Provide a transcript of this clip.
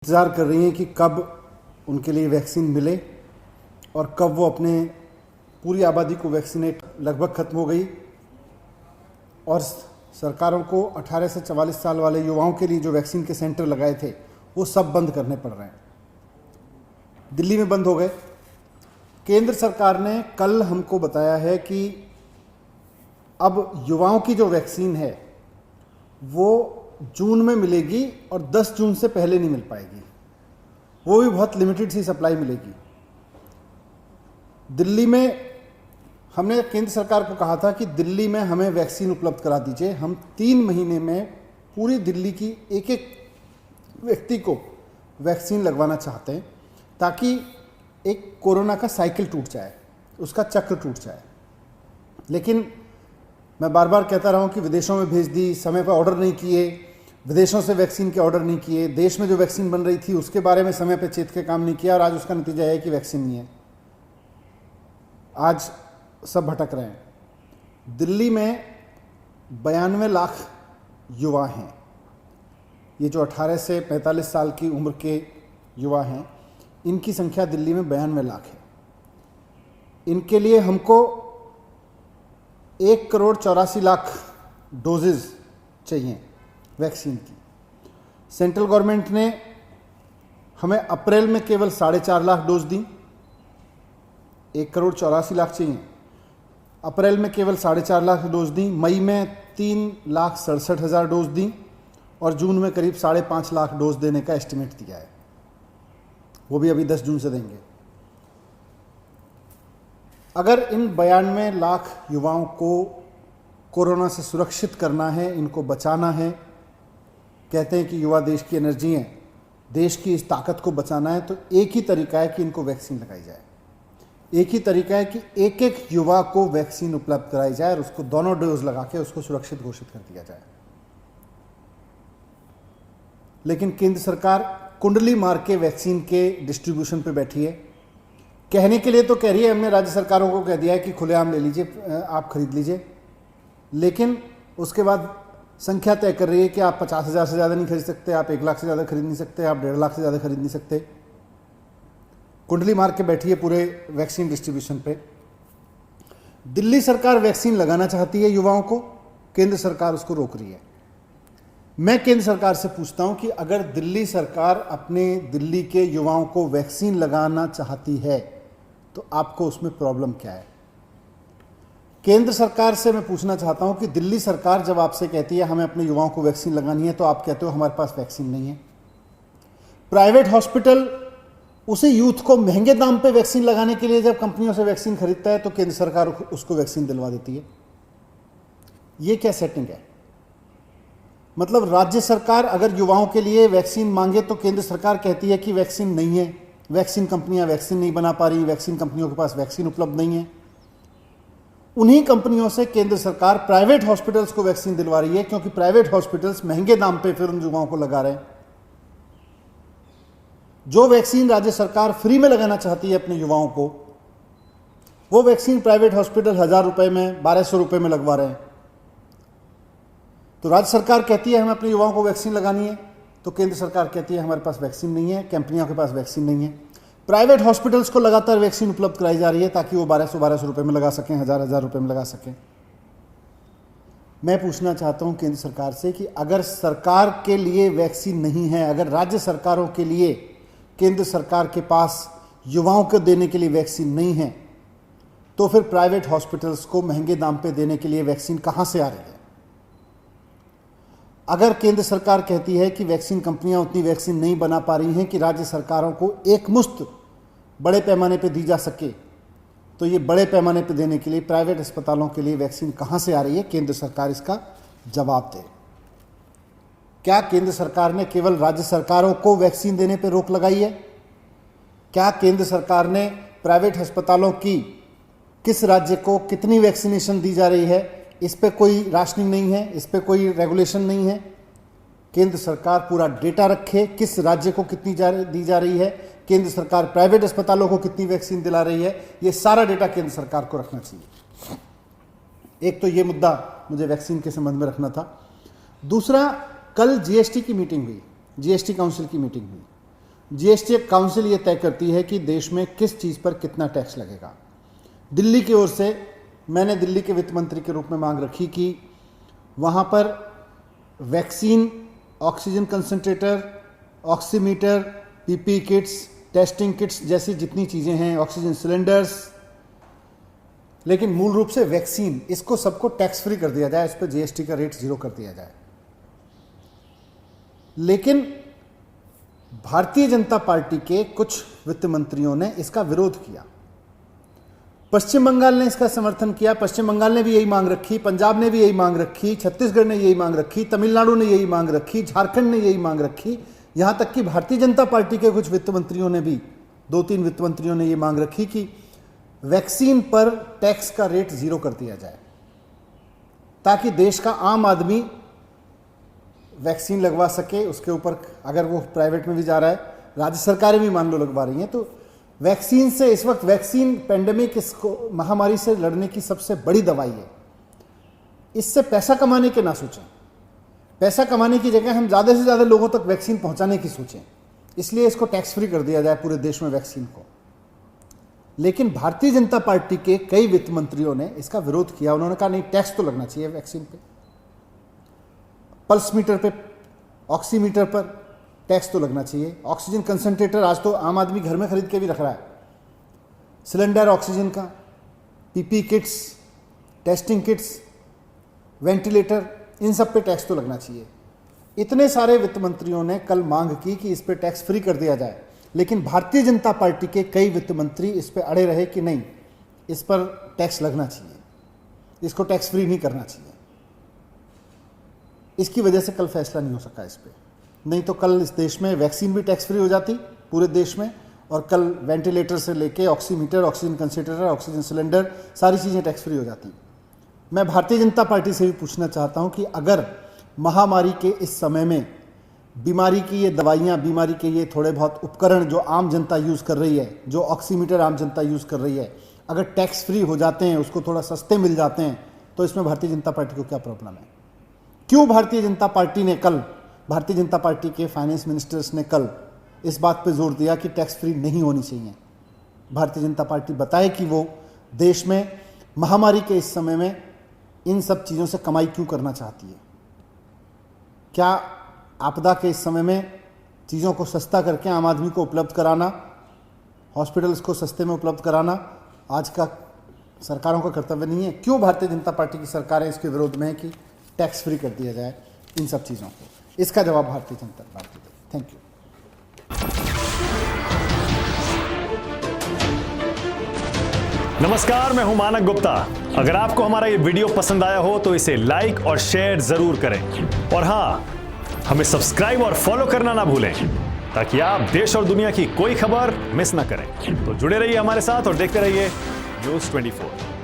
इंतज़ार कर रही हैं कि कब उनके लिए वैक्सीन मिले और कब वो अपने पूरी आबादी को वैक्सीनेट। लगभग ख़त्म हो गई और सरकारों को 18 से 44 साल वाले युवाओं के लिए जो वैक्सीन के सेंटर लगाए थे वो सब बंद करने पड़ रहे हैं। दिल्ली में बंद हो गए। केंद्र सरकार ने कल हमको बताया है कि अब युवाओं की जो वैक्सीन है वो जून में मिलेगी और 10 जून से पहले नहीं मिल पाएगी, वो भी बहुत लिमिटेड सी सप्लाई मिलेगी। दिल्ली में हमने केंद्र सरकार को कहा था कि दिल्ली में हमें वैक्सीन उपलब्ध करा दीजिए। हम 3 महीने में पूरी दिल्ली की एक एक व्यक्ति को वैक्सीन लगवाना चाहते हैं ताकि एक कोरोना का साइकिल टूट जाए, उसका चक्र टूट जाए। लेकिन मैं बार बार कहता रहा हूँ कि विदेशों में भेज दी, समय पर ऑर्डर नहीं किए, विदेशों से वैक्सीन के ऑर्डर नहीं किए, देश में जो वैक्सीन बन रही थी उसके बारे में समय पर चेत के काम नहीं किया और आज उसका नतीजा है कि वैक्सीन नहीं है। आज सब भटक रहे हैं। दिल्ली में 92 लाख युवा हैं। ये जो 18 से 45 साल की उम्र के युवा हैं, इनकी संख्या दिल्ली में 92 लाख है। इनके लिए हमको 1,84,00,000 डोजेज चाहिए वैक्सीन की। सेंट्रल गवर्नमेंट ने हमें अप्रैल में केवल 4.5 लाख डोज दी। 1,84,00,000 चाहिए। अप्रैल में केवल 4.5 लाख डोज दी, मई में 3,67,000 डोज दी और जून में करीब 5.5 लाख डोज देने का एस्टिमेट दिया है। वो भी अभी 10 जून से देंगे। अगर इन 92 लाख युवाओं को कोरोना से सुरक्षित करना है, इनको बचाना है, कहते हैं कि युवा देश की एनर्जी है, देश की इस ताकत को बचाना है, तो एक ही तरीका है कि इनको वैक्सीन लगाई जाए। एक ही तरीका है कि एक एक युवा को वैक्सीन उपलब्ध कराई जाए और उसको दोनों डोज लगा के उसको सुरक्षित घोषित कर दिया जाए। लेकिन केंद्र सरकार कुंडली मार के वैक्सीन के डिस्ट्रीब्यूशन पे बैठी है। कहने के लिए तो कह रही है, हमने राज्य सरकारों को कह दिया है कि खुलेआम ले लीजिए, आप खरीद लीजिए, लेकिन उसके बाद संख्या तय कर रही है कि आप 50,000 से ज़्यादा नहीं खरीद सकते, आप 1 लाख से ज़्यादा खरीद नहीं सकते, आप 1.5 लाख से ज़्यादा खरीद नहीं सकते। कुंडली मार के बैठी है पूरे वैक्सीन डिस्ट्रीब्यूशन पे। दिल्ली सरकार वैक्सीन लगाना चाहती है युवाओं को, केंद्र सरकार उसको रोक रही है। मैं केंद्र सरकार से पूछता हूं कि अगर दिल्ली सरकार अपने दिल्ली के युवाओं को वैक्सीन लगाना चाहती है तो आपको उसमें प्रॉब्लम क्या है? केंद्र सरकार से मैं पूछना चाहता हूं कि दिल्ली सरकार जब आपसे कहती है हमें अपने युवाओं को वैक्सीन लगानी है, तो आप कहते हो हमारे पास वैक्सीन नहीं है। प्राइवेट हॉस्पिटल उसी यूथ को महंगे दाम पे वैक्सीन लगाने के लिए जब कंपनियों से वैक्सीन खरीदता है तो केंद्र सरकार उसको वैक्सीन दिलवा देती है। ये क्या सेटिंग है? मतलब राज्य सरकार अगर युवाओं के लिए वैक्सीन मांगे तो केंद्र सरकार कहती है कि वैक्सीन नहीं है, वैक्सीन कंपनियां वैक्सीन नहीं बना पा रही, वैक्सीन कंपनियों के पास वैक्सीन उपलब्ध नहीं है। उन्हीं कंपनियों से केंद्र सरकार प्राइवेट हॉस्पिटल्स को वैक्सीन दिलवा रही है, क्योंकि प्राइवेट हॉस्पिटल्स महंगे दाम पे फिर उन युवाओं को लगा रहे हैं। जो वैक्सीन राज्य सरकार फ्री में लगाना चाहती है अपने युवाओं को, वो वैक्सीन प्राइवेट हॉस्पिटल 1,000 रुपए में, 1,200 रुपए में लगवा रहे हैं। तो राज्य सरकार कहती है हमें अपने युवाओं को वैक्सीन लगानी है, तो केंद्र सरकार कहती है हमारे पास वैक्सीन नहीं है, कंपनियों के पास वैक्सीन नहीं है। प्राइवेट हॉस्पिटल्स को लगातार वैक्सीन उपलब्ध कराई जा रही है ताकि वो 1,200 रुपए में लगा सकें, 1,000 रुपए में लगा सकें। मैं पूछना चाहता हूं केंद्र सरकार से कि अगर सरकार के लिए वैक्सीन नहीं है, अगर राज्य सरकारों के लिए केंद्र सरकार के पास युवाओं को देने के लिए वैक्सीन नहीं है, तो फिर प्राइवेट हॉस्पिटल्स को महंगे दाम पे देने के लिए वैक्सीन कहां से आ रही है? अगर केंद्र सरकार कहती है कि वैक्सीन कंपनियां उतनी वैक्सीन नहीं बना पा रही हैं कि राज्य सरकारों को एक मुश्त बड़े पैमाने पे दी जा सके, तो ये बड़े पैमाने पे देने के लिए प्राइवेट अस्पतालों के लिए वैक्सीन कहां से आ रही है? केंद्र सरकार इसका जवाब दे। क्या केंद्र सरकार ने केवल राज्य सरकारों को वैक्सीन देने पर रोक लगाई है? क्या केंद्र सरकार ने प्राइवेट अस्पतालों की किस राज्य को कितनी वैक्सीनेशन दी जा रही है, इस पे कोई राशनिंग नहीं है, इस पे कोई रेगुलेशन नहीं है? केंद्र सरकार पूरा डेटा रखे, किस राज्य को कितनी दी जा रही है, केंद्र सरकार प्राइवेट अस्पतालों को कितनी वैक्सीन दिला रही है, ये सारा डेटा केंद्र सरकार को रखना चाहिए। एक तो ये मुद्दा मुझे वैक्सीन के संबंध में रखना था। दूसरा, कल जीएसटी की मीटिंग हुई, जीएसटी काउंसिल की मीटिंग हुई। जीएसटी काउंसिल ये तय करती है कि देश में किस चीज़ पर कितना टैक्स लगेगा। दिल्ली की ओर से मैंने दिल्ली के वित्त मंत्री के रूप में मांग रखी कि वहाँ पर vaccine, oxygen concentrator, oximeter, PP kits, testing kits जैसी जितनी चीज़ें हैं, ऑक्सीजन सिलेंडर्स, लेकिन मूल रूप से वैक्सीन, इसको सबको टैक्स फ्री कर दिया जाए, इस पर जीएसटी का रेट 0 कर दिया जाए। लेकिन भारतीय जनता पार्टी के कुछ वित्त मंत्रियों ने इसका विरोध किया। पश्चिम बंगाल ने इसका समर्थन किया, पश्चिम बंगाल ने भी यही मांग रखी, पंजाब ने भी यही मांग रखी, छत्तीसगढ़ ने यही मांग रखी, तमिलनाडु ने यही मांग रखी, झारखंड ने यही मांग रखी, यहां तक कि भारतीय जनता पार्टी के कुछ वित्त मंत्रियों ने भी, 2-3 वित्त मंत्रियों ने यह मांग रखी कि वैक्सीन पर टैक्स का रेट 0 कर दिया जाए, ताकि देश का आम आदमी वैक्सीन लगवा सके। उसके ऊपर अगर वो प्राइवेट में भी जा रहा है, राज्य सरकारें भी मान लो लगवा रही हैं, तो वैक्सीन से इस वक्त वैक्सीन पेंडेमिक, इसको महामारी से लड़ने की सबसे बड़ी दवाई है। इससे पैसा कमाने के ना सोचें, पैसा कमाने की जगह हम ज़्यादा से ज़्यादा लोगों तक वैक्सीन पहुंचाने की सोचें, इसलिए इसको टैक्स फ्री कर दिया जाए पूरे देश में वैक्सीन को। लेकिन भारतीय जनता पार्टी के कई वित्त मंत्रियों ने इसका विरोध किया। उन्होंने कहा नहीं, टैक्स तो लगना चाहिए वैक्सीन पे, पल्स मीटर पे, ऑक्सीमीटर पर टैक्स तो लगना चाहिए। ऑक्सीजन कंसंट्रेटर आज तो आम आदमी घर में खरीद के भी रख रहा है, सिलेंडर ऑक्सीजन का, PP kits, testing kits, ventilator, इन सब पे टैक्स तो लगना चाहिए। इतने सारे वित्त मंत्रियों ने कल मांग की कि इस पे टैक्स फ्री कर दिया जाए, लेकिन भारतीय जनता पार्टी के कई वित्त मंत्री इस पे अड़े रहे कि नहीं, इस पर टैक्स लगना चाहिए, इसको टैक्स फ्री नहीं करना चाहिए। इसकी वजह से कल फैसला नहीं हो सका इस पे, नहीं तो कल इस देश में वैक्सीन भी टैक्स फ्री हो जाती पूरे देश में, और कल वेंटिलेटर से लेके oximeter, oxygen concentrator, oxygen cylinder, सारी चीज़ें टैक्स फ्री हो जाती। मैं भारतीय जनता पार्टी से भी पूछना चाहता हूं कि अगर महामारी के इस समय में बीमारी की ये दवाइयाँ, बीमारी के ये थोड़े बहुत उपकरण जो आम जनता यूज़ कर रही है, जो ऑक्सीमीटर आम जनता यूज़ कर रही है, अगर टैक्स फ्री हो जाते हैं, उसको थोड़ा सस्ते मिल जाते हैं, तो इसमें भारतीय जनता पार्टी को क्या प्रॉब्लम है? क्यों भारतीय जनता पार्टी ने कल, भारतीय जनता पार्टी के फाइनेंस मिनिस्टर्स ने कल इस बात पे जोर दिया कि टैक्स फ्री नहीं होनी चाहिए? भारतीय जनता पार्टी बताए कि वो देश में महामारी के इस समय में इन सब चीज़ों से कमाई क्यों करना चाहती है। क्या आपदा के इस समय में चीज़ों को सस्ता करके आम आदमी को उपलब्ध कराना, हॉस्पिटल्स को सस्ते में उपलब्ध कराना आज का सरकारों का कर्तव्य नहीं है? क्यों भारतीय जनता पार्टी की सरकारें इसके विरोध में है कि टैक्स फ्री कर दिया जाए इन सब चीज़ों को? इसका जवाब Bharatiya Janata party they. Thank you. नमस्कार, मैं हूं मानक गुप्ता। अगर आपको हमारा ये वीडियो पसंद आया हो तो इसे लाइक और शेयर जरूर करें, और हां, हमें सब्सक्राइब और फॉलो करना ना भूलें, ताकि आप देश और दुनिया की कोई खबर मिस ना करें। तो जुड़े रहिए हमारे साथ और देखते रहिए News 24।